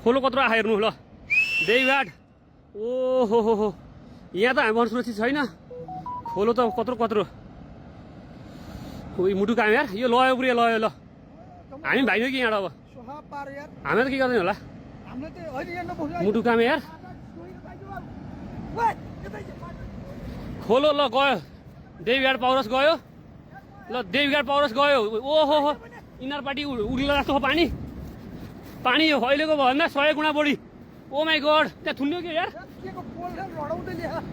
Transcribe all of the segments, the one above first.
खोलो कत्रो आयो हेर्नु ल देवीघाट ओहो हो यहाँ त हामी सुरक्षित छैन खोलो त कत्रो कत्रो मुटु काम यार यो लयो पुरै लयो ल हामी भाइनो कि यहाँ अब हामी त के गर्दैन होला मुटु काम यार खोलो ल गयो देवीघाट पाउरस गयो ल देवीघाट पाउरस गयो ओहो हो इनारपाटी उड्ला जस्तो पानी पानी यो अहिलेको भन्दा 100 गुणा बढी ओ माई गड त्यहाँ थुन्यो के यार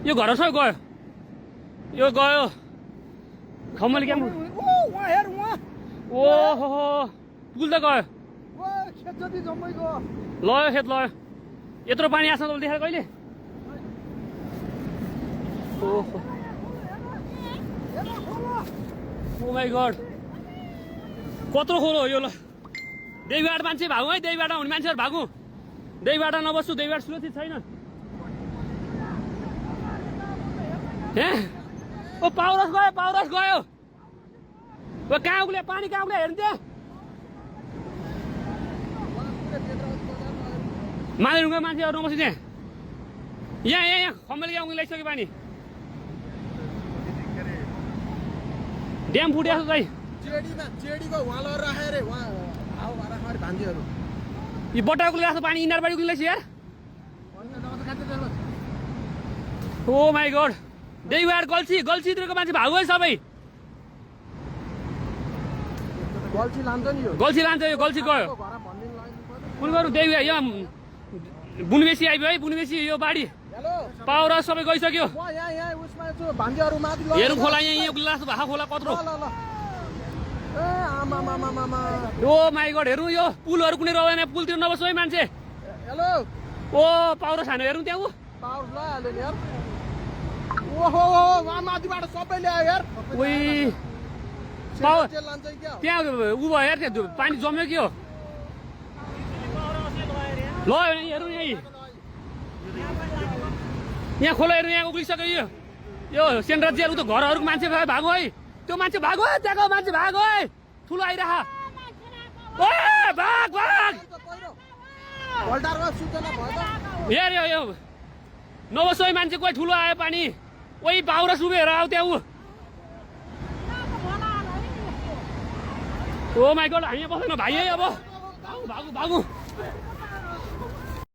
यो घरसम्म गयो यो गयो खम्मल क्या ओहो पुल त गयो लयो खेत लयो यत्रो पानी आएको तपाईँले देखेर कहिले ओहो ओ माई गड कत्रो खोलो यो ल देवीघाट मान्छे भागु है देवीघाट हुने मान्छेहरू भागु देवीघाट नबस्छु देवीघाट सुरक्षित छैन ओ पाउरस गयो ओ कहाँ उग्ले पानी कहाँ उग्ले हेर्नु त्यहाँ मालेरुङका मान्छेहरू नबस्छु त्यहाँ यहाँ खम्बले यहाँ उग्ले लैसक्यो पानी ड्याम फुट्यो चाहिँ यो बट्टाको लाग्छ पानी इनारबारी उग्लिँदैछ यार ओ माई गड देवीघाट गल्छीतिरको मान्छे भागु है सबै गल्छी लान्छ यो गल्छी गयो कुन गरौँ देवीघाट यहाँ बुनबेसी आइपुग्यो है बुनबेसी यो बाढी पावर सबै गइसक्यो हेरौँ खोला यहाँ उग्लिरहेको भाखा खोला कत्रो ओ माई गड हेरौँ यो पुलहरू कुनै रहेन पुलतिर नबस्नु है मान्छे ओ पाउरस हान्यो हेरौँ त्यहाँ त्यहाँ उ भयो यार त्यहाँ पानी जम्यो कि हो ल हेरौँ यहाँ खोला हेर्नु यहाँ उक्लिसक्यो यो सेन्ट्रल जेल उता घरहरूको मान्छे भागो है त्यो मान्छे भागो है त्यहाँको मान्छे भागो है ठुलो आइरह भाग हेर यो नबस्छ है मान्छे कोही ठुलो आयो पानी ओइ पाउरा सुबेर आऊ त्यहाँ ओ माई गड हामी बस्दैन भाइ है अब भागु